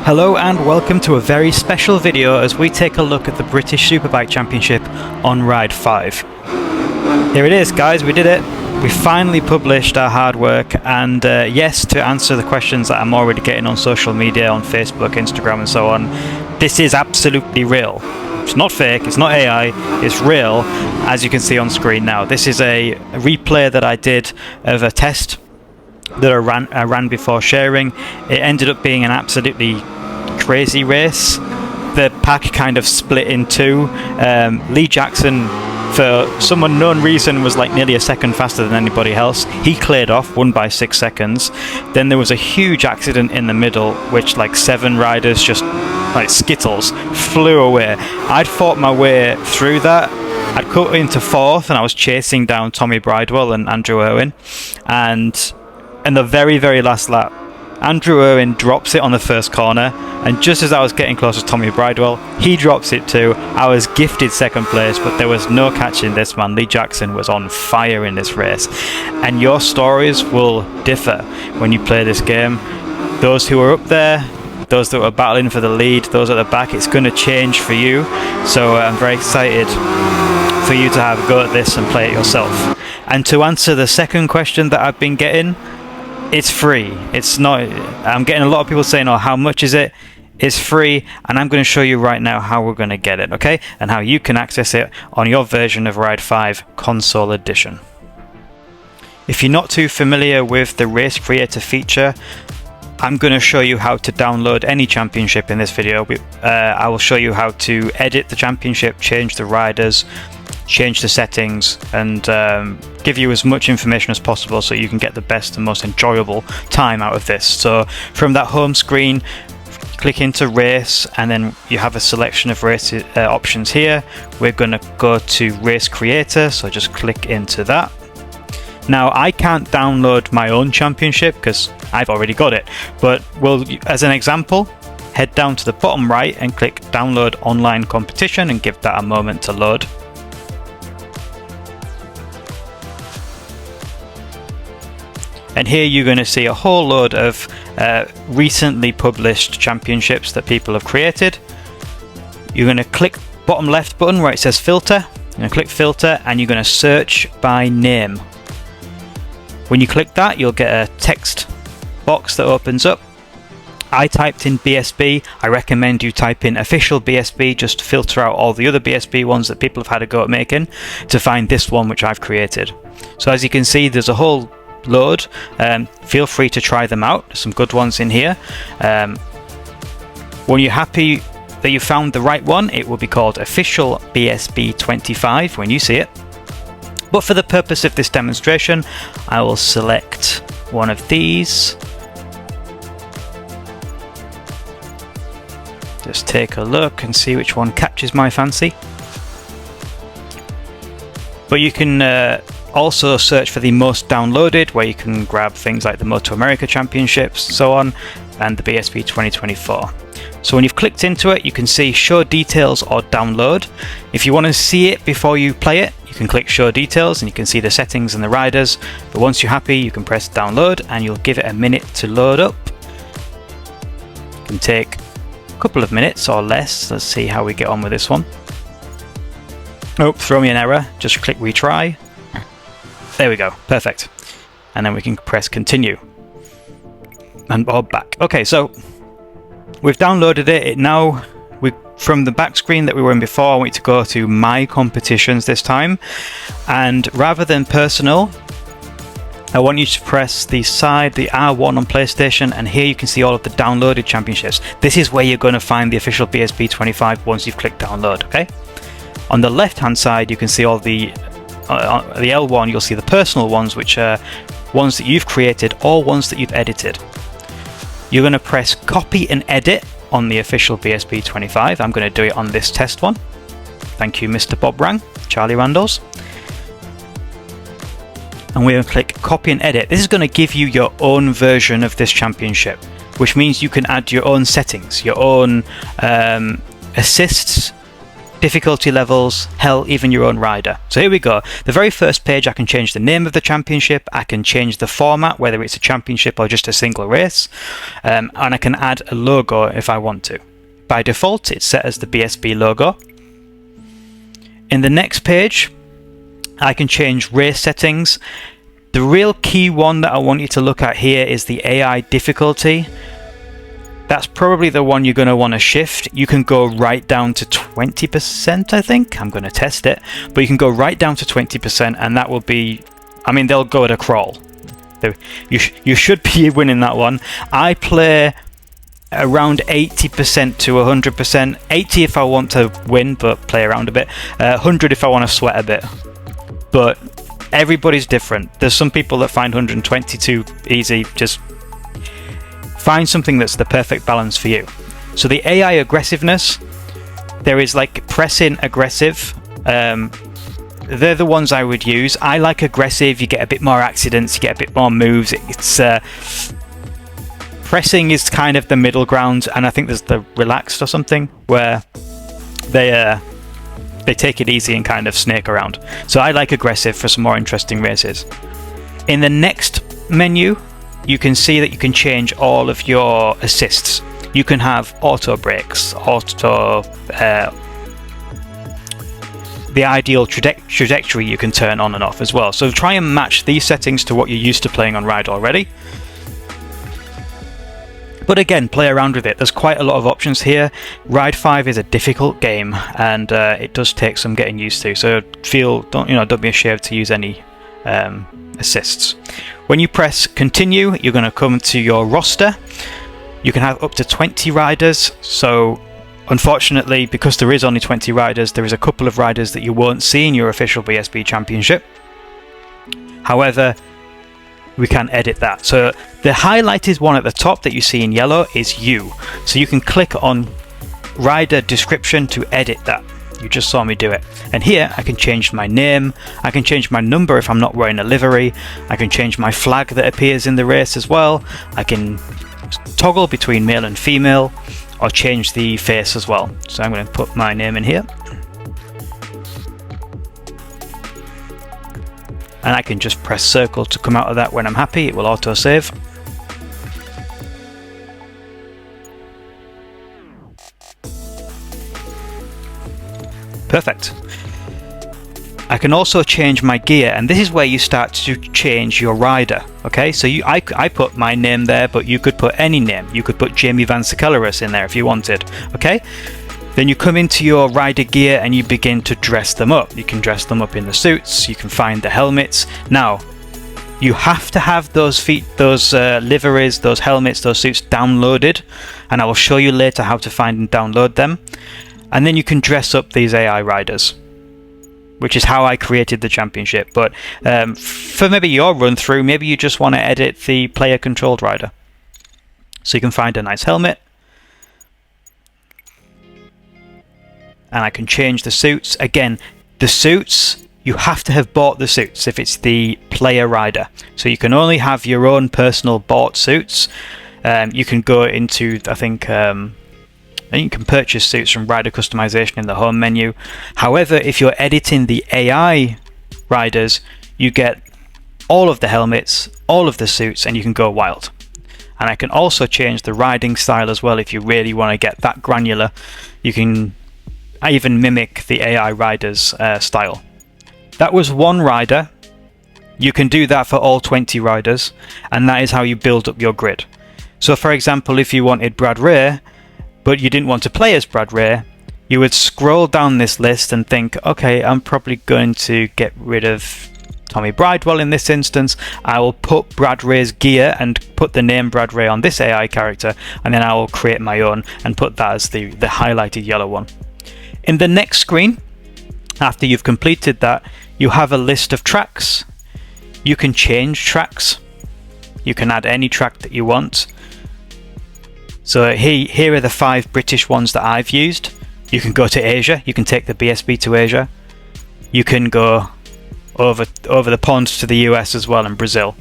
Hello and welcome to a very special video as we take a look at the British Superbike Championship on Ride 5. Here it is, guys, we did it. We finally published our hard work, and yes, to answer the questions that I'm already getting on social media, on Facebook, Instagram and so on, this is absolutely real. It's not fake, it's not AI, it's real, as you can see on screen now. This is a replay that I did of a test that I ran before sharing. It ended up being an absolutely crazy race. The pack kind of split in two. Lee Jackson, for some unknown reason, was like nearly a second faster than anybody else. He cleared off, won by 6 seconds. Then there was a huge accident in the middle, which like 7 riders just like skittles flew away. I'd fought my way through that. I'd cut into 4th and I was chasing down Tommy Bridewell and Andrew Irwin, and in the very last lap, Andrew Irwin drops it on the first corner, and just as I was getting close to Tommy Bridewell, he drops it too. I was gifted second place, but there was no catching this man. Lee Jackson was on fire in this race, and your stories will differ when you play this game. Those who are up there, those that were battling for the lead, those at the back, it's going to change for you. So I'm very excited for you to have a go at this and play it yourself. And to answer the second question that I've been getting, it's free. It's not. I'm getting a lot of people saying, "Oh, how much is it?" It's free, and I'm going to show you right now how we're going to get it, okay? And how you can access it on your version of Ride 5 Console Edition. If you're not too familiar with the Race Creator feature, I'm going to show you how to download any championship in this video. I will show you how to edit the championship, change the riders, change the settings, and give you as much information as possible so you can get the best and most enjoyable time out of this. So from that home screen, click into race, and then you have a selection of race options here. We're going to go to Race Creator, so just click into that. Now, I can't download my own championship because I've already got it, but as an example, head down to the bottom right and click Download Online Competition and give that a moment to load. And here you're going to see a whole load of recently published championships that people have created. You're going to click bottom left button where it says filter. You're going to click filter and you're going to search by name. When you click that, you'll get a text box that opens up. I typed in BSB. I recommend you type in official BSB just to filter out all the other BSB ones that people have had a go at making to find this one which I've created. So as you can see, there's a whole load. Feel free to try them out. There's some good ones in here. When you're happy that you found the right one, it will be called official BSB 25 when you see it. But for the purpose of this demonstration, I will select one of these. Just take a look and see which one catches my fancy. But you can also search for the most downloaded, where you can grab things like the Moto America Championships, so on, and the BSB 2024. So when you've clicked into it, you can see Show Details or Download. If you want to see it before you play it, you can click Show Details and you can see the settings and the riders. But once you're happy, you can press Download and you'll give it a minute to load up. It can take a couple of minutes or less. Let's see how we get on with this one. Oh, throw me an error. Just click Retry. There we go. Perfect. And then we can press Continue. And back. Okay, so we've downloaded it. Now, from the back screen that we were in before, I want you to go to My Competitions this time. And rather than Personal, I want you to press the R1 on PlayStation, and here you can see all of the downloaded championships. This is where you're going to find the official BSB 25 once you've clicked Download, okay? On the left-hand side, you can see all the L1, you'll see the personal ones, which are ones that you've created or ones that you've edited. You're going to press Copy and Edit on the official BSB 25. I'm going to do it on this test one. Thank you, Mr. Bob Rang, Charlie Randalls. And we're going to click Copy and Edit. This is going to give you your own version of this championship, which means you can add your own settings, your own assists, difficulty levels, hell, even your own rider. So here we go. The very first page, I can change the name of the championship, I can change the format, whether it's a championship or just a single race, and I can add a logo if I want to. By default, it's set as the BSB logo. In the next page, I can change race settings. The real key one that I want you to look at here is the AI difficulty. That's probably the one you're going to want to shift. You can go right down to 20%, I think. I'm going to test it. But you can go right down to 20%, and that will be... I mean, they'll go at a crawl. You should be winning that one. I play around 80% to 100%. 80 if I want to win, but play around a bit. 100 if I want to sweat a bit. But everybody's different. There's some people that find 120 too easy. Just find something that's the perfect balance for you. So the AI aggressiveness, there is like pressing aggressive. They're the ones I would use. I like aggressive. You get a bit more accidents, you get a bit more moves. It's pressing is kind of the middle ground, and I think there's the relaxed or something where they take it easy and kind of snake around. So I like aggressive for some more interesting races. In the next menu, you can see that you can change all of your assists. You can have auto brakes, the ideal trajectory you can turn on and off as well. So try and match these settings to what you're used to playing on Ride already. But again, play around with it. There's quite a lot of options here. Ride 5 is a difficult game, and it does take some getting used to. So don't be ashamed to use any assists. When you press continue, you're going to come to your roster. You can have up to 20 riders. So unfortunately, because there is only 20 riders, there is a couple of riders that you won't see in your official BSB championship. However, we can edit that. So the highlighted one at the top that you see in yellow is you. So you can click on rider description to edit that. You just saw me do it. And here I can change my name, I can change my number if I'm not wearing a livery, I can change my flag that appears in the race as well, I can toggle between male and female, or change the face as well. So I'm going to put my name in here. And I can just press circle to come out of that when I'm happy. It will auto save. Perfect. I can also change my gear, and this is where you start to change your rider. Okay, so I put my name there, but you could put any name. You could put Jamie Van Sekeleris in there if you wanted. Okay, then you come into your rider gear and you begin to dress them up. You can dress them up in the suits. You can find the helmets. Now, you have to have those liveries, those helmets, those suits downloaded, and I will show you later how to find and download them. And then you can dress up these AI riders, which is how I created the championship. But for maybe your run through, maybe you just want to edit the player controlled rider. So you can find a nice helmet, and I can change the suits. Again, the suits, you have to have bought the suits if it's the player rider. So you can only have your own personal bought suits. You can go into, I think, you can purchase suits from rider customization in the home menu. However, if you're editing the AI riders, you get all of the helmets, all of the suits, and you can go wild. And I can also change the riding style as well if you really want to get that granular. You can even mimic the AI rider's style. That was one rider. You can do that for all 20 riders, and that is how you build up your grid. So for example, if you wanted Brad Ray, but you didn't want to play as Brad Ray, you would scroll down this list and think, okay, I'm probably going to get rid of Tommy Bridewell in this instance. I will put Brad Ray's gear and put the name Brad Ray on this AI character, and then I will create my own and put that as the highlighted yellow one. In the next screen, after you've completed that, you have a list of tracks. You can change tracks. You can add any track that you want. So here are the 5 British ones that I've used. You can go to Asia. You can take the BSB to Asia. You can go over the pond to the US as well, and Brazil.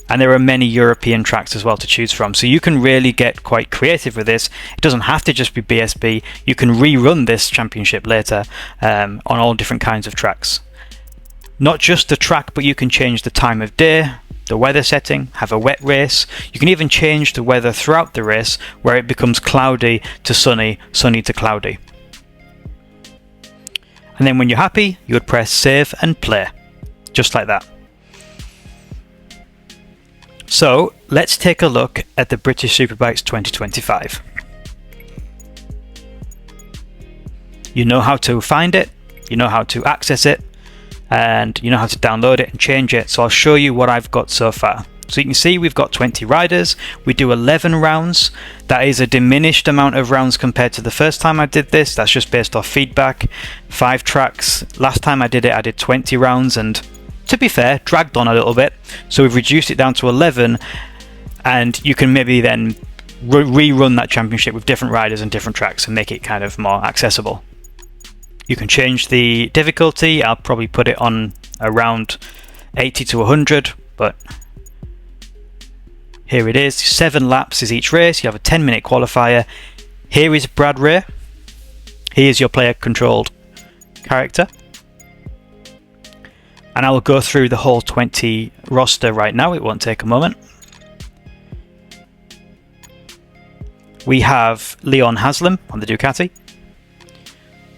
And there are many European tracks as well to choose from, so you can really get quite creative with this. It doesn't have to just be BSB. You can rerun this championship later on all different kinds of tracks. Not just the track, but you can change the time of day, the weather setting, have a wet race. You can even change the weather throughout the race, where it becomes cloudy to sunny, sunny to cloudy. And then when you're happy, you would press save and play, just like that. So let's take a look at the British Superbikes 2025. You know how to find it, you know how to access it, and you know how to download it and change it. So I'll show you what I've got so far. So you can see we've got 20 riders, we do 11 rounds. That is a diminished amount of rounds compared to the first time I did this. That's just based off feedback. 5 tracks. Last time I did it, I did 20 rounds, and to be fair, dragged on a little bit. So we've reduced it down to 11, and you can maybe then rerun that championship with different riders and different tracks and make it kind of more accessible. You can change the difficulty. I'll probably put it on around 80 to 100, but here it is. 7 laps is each race. You have a 10-minute qualifier. Here is Brad Ray. He is your player controlled character. And I will go through the whole 20 roster right now. It won't take a moment. We have Leon Haslam on the Ducati.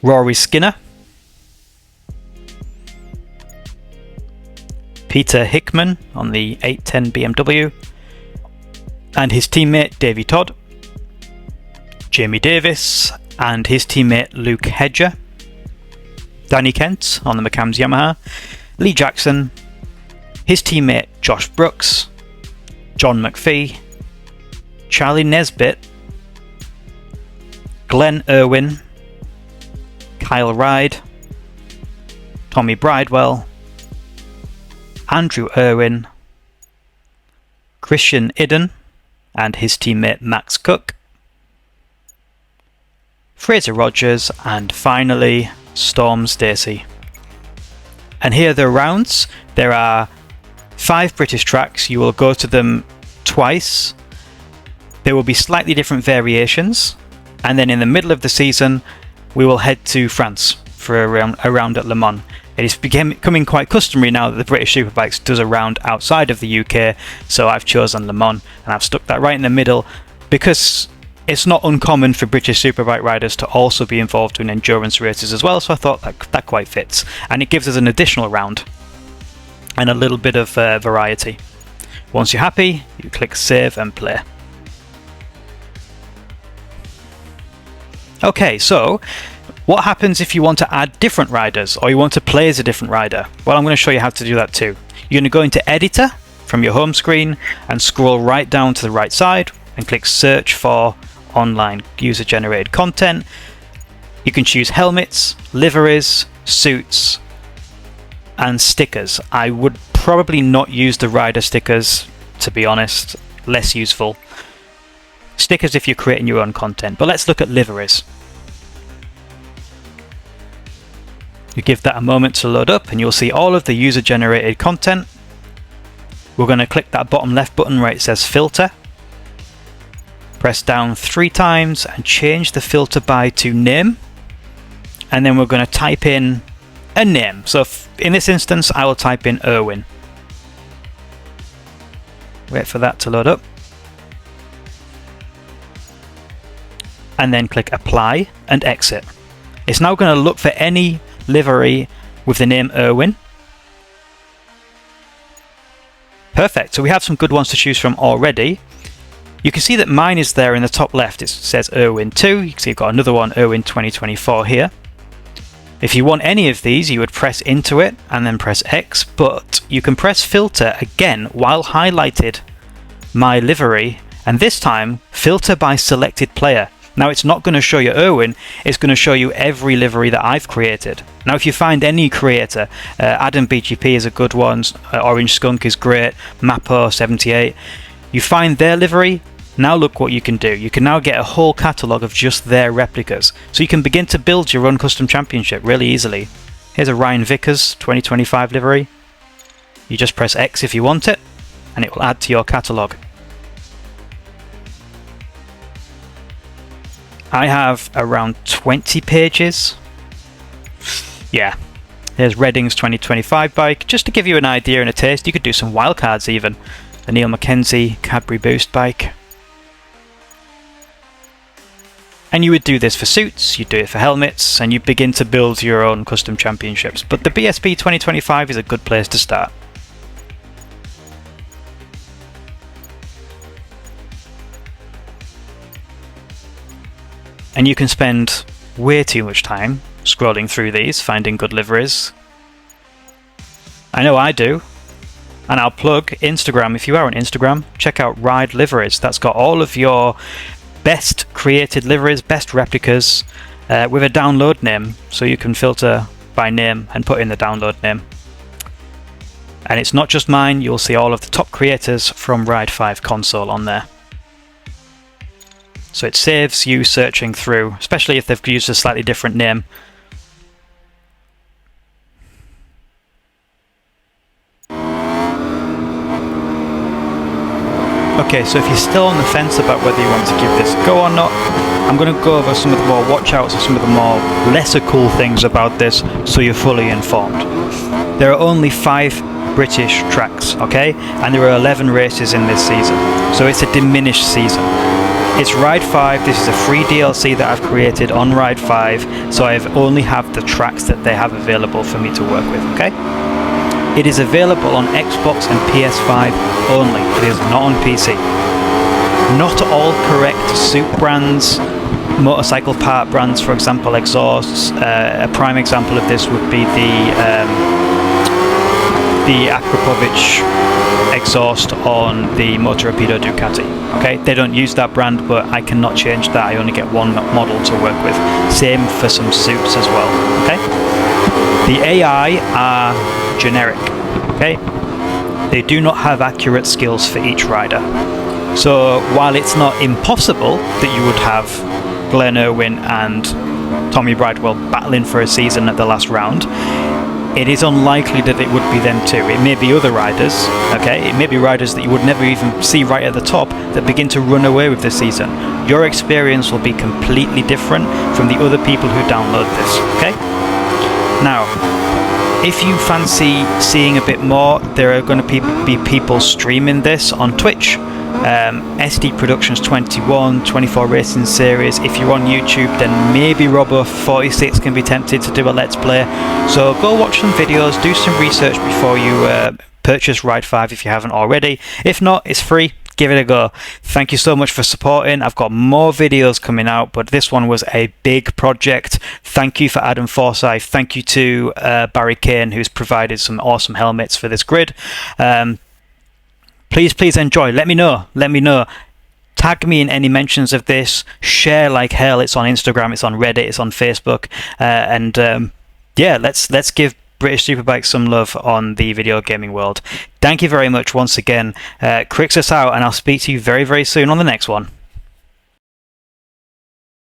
Rory Skinner. Peter Hickman on the 810 BMW. And his teammate Davey Todd. Jamie Davis and his teammate Luke Hedger. Danny Kent on the McCams Yamaha. Lee Jackson, his teammate Josh Brooks, John McPhee, Charlie Nesbitt, Glenn Irwin, Kyle Ride, Tommy Bridewell, Andrew Irwin, Christian Idden and his teammate Max Cook, Fraser Rogers, and finally Storm Stacey. And here are the rounds. There are 5 British tracks. You will go to them twice. There will be slightly different variations. And then in the middle of the season, we will head to France for a round at Le Mans. It is becoming quite customary now that the British Superbikes does a round outside of the UK. So I've chosen Le Mans, and I've stuck that right in the middle because it's not uncommon for British Superbike riders to also be involved in endurance races as well, so I thought that quite fits. And it gives us an additional round and a little bit of variety. Once you're happy, you click save and play. Okay, so what happens if you want to add different riders or you want to play as a different rider? Well, I'm going to show you how to do that too. You're going to go into Editor from your home screen and scroll right down to the right side and click search for online user generated content. You can choose helmets, liveries, suits and stickers. I would probably not use the rider stickers, to be honest, less useful. Stickers if you're creating your own content, but let's look at liveries. You give that a moment to load up and you'll see all of the user generated content. We're going to click that bottom left button where it says filter. Press down 3 times and change the filter by to name, and then we're going to type in a name. So in this instance I will type in Irwin. Wait for that to load up and then click apply and exit. It's now going to look for any livery with the name Irwin. Perfect, so we have some good ones to choose from already. You can see that mine is there in the top left. It says Irwin 2. You can see I've got another one, Irwin 2024 here. If you want any of these, you would press into it and then press X, but you can press filter again while highlighted my livery, and this time filter by selected player. Now it's not going to show you Irwin, it's going to show you every livery that I've created. Now if you find any creator, Adam BGP is a good one, Orange Skunk is great, Mapo78, you find their livery. Now look what you can do. You can now get a whole catalogue of just their replicas. So you can begin to build your own custom championship really easily. Here's a Ryan Vickers 2025 livery. You just press X if you want it. and it will add to your catalogue. I have around 20 pages. Yeah, here's Reading's 2025 bike, just to give you an idea and a taste. You could do some wildcards even. The Neil Mackenzie Cadbury Boost bike. And you would do this for suits, you do it for helmets, and you begin to build your own custom championships. But the BSB 2025 is a good place to start. And you can spend way too much time scrolling through these, finding good liveries. I know I do. And I'll plug Instagram. If you are on Instagram, check out Ride Liveries. That's got all of your best created liveries, best replicas, with a download name. So you can filter by name and put in the download name. And it's not just mine, you'll see all of the top creators from Ride 5 console on there. So it saves you searching through, especially if they've used a slightly different name. Okay, so if you're still on the fence about whether you want to give this a go or not, I'm going to go over some of the more watch-outs and some of the more lesser cool things about this so you're fully informed. There are only 5 British tracks, okay? And there are 11 races in this season, so it's a diminished season. It's Ride 5, this is a free DLC that I've created on Ride 5, so I only have the tracks that they have available for me to work with, okay? It is available on Xbox and PS5 only, it is not on PC. Not all correct suit brands, motorcycle part brands, for example, exhausts. A prime example of this would be the Akrapovic exhaust on the MotoGP Ducati. Okay, they don't use that brand, but I cannot change that. I only get one model to work with. Same for some suits as well. Okay, the AI are generic. Okay, they do not have accurate skills for each rider. So while it's not impossible that you would have Glenn Irwin and Tommy Bridewell battling for a season at the last round, it is unlikely that it would be them too. It may be other riders, okay? It may be riders that you would never even see right at the top that begin to run away with the season. Your experience will be completely different from the other people who download this, okay? Now, if you fancy seeing a bit more, there are going to be people streaming this on Twitch. SD Productions 21, 24 Racing Series. If you're on YouTube, then maybe Robbo46 can be tempted to do a Let's Play. So go watch some videos, do some research before you purchase Ride 5 if you haven't already. If not, it's free. Give it a go. Thank you so much for supporting. I've got more videos coming out, but this one was a big project. Thank you for Adam Forsyth. Thank you to Barry Kane, who's provided some awesome helmets for this grid. Please enjoy. Let me know. Tag me in any mentions of this. Share like hell. It's on Instagram, it's on Reddit, it's on Facebook. Yeah, let's give British Superbikes some love on the video gaming world. Thank you very much once again. Crixus out, and I'll speak to you very, very soon on the next one.